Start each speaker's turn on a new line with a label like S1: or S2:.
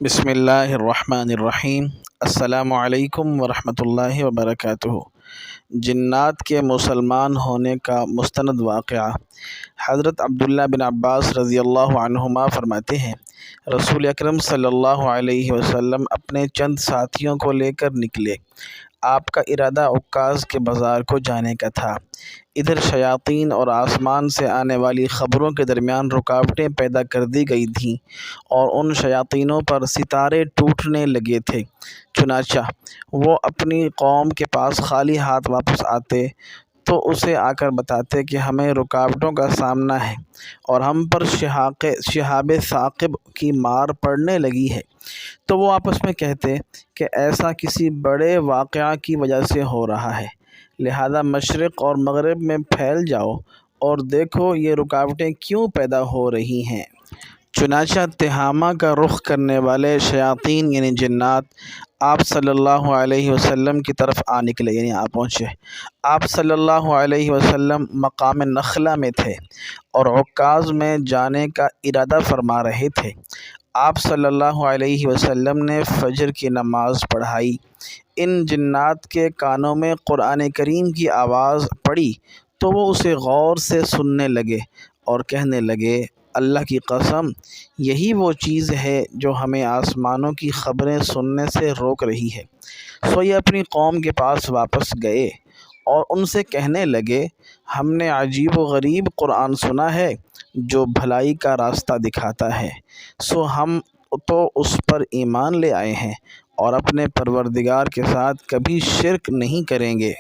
S1: بسم اللہ الرحمن الرحیم۔ السلام علیکم ورحمۃ اللہ وبرکاتہ۔ جنات کے مسلمان ہونے کا مستند واقعہ۔ حضرت عبداللہ بن عباس رضی اللہ عنہما فرماتے ہیں، رسول اکرم صلی اللہ علیہ وسلم اپنے چند ساتھیوں کو لے کر نکلے۔ آپ کا ارادہ عکاظ کے بازار کو جانے کا تھا۔ ادھر شیاطین اور آسمان سے آنے والی خبروں کے درمیان رکاوٹیں پیدا کر دی گئی تھیں اور ان شیاطینوں پر ستارے ٹوٹنے لگے تھے۔ چنانچہ وہ اپنی قوم کے پاس خالی ہاتھ واپس آتے تو اسے آ کر بتاتے کہ ہمیں رکاوٹوں کا سامنا ہے اور ہم پر شہاب ثاقب کی مار پڑنے لگی ہے، تو وہ آپس میں کہتے کہ ایسا کسی بڑے واقعہ کی وجہ سے ہو رہا ہے، لہذا مشرق اور مغرب میں پھیل جاؤ اور دیکھو یہ رکاوٹیں کیوں پیدا ہو رہی ہیں۔ چنانچہ تہامہ کا رخ کرنے والے شیاطین یعنی جنات آپ صلی اللہ علیہ وسلم کی طرف آ نکلے، یعنی آ پہنچے۔ آپ صلی اللہ علیہ وسلم مقام نخلہ میں تھے اور عکاظ میں جانے کا ارادہ فرما رہے تھے۔ آپ صلی اللہ علیہ وسلم نے فجر کی نماز پڑھائی۔ ان جنات کے کانوں میں قرآن کریم کی آواز پڑی تو وہ اسے غور سے سننے لگے اور کہنے لگے، اللہ کی قسم، یہی وہ چیز ہے جو ہمیں آسمانوں کی خبریں سننے سے روک رہی ہے۔ سو یہ اپنی قوم کے پاس واپس گئے اور ان سے کہنے لگے، ہم نے عجیب و غریب قرآن سنا ہے جو بھلائی کا راستہ دکھاتا ہے، سو ہم تو اس پر ایمان لے آئے ہیں اور اپنے پروردگار کے ساتھ کبھی شرک نہیں کریں گے۔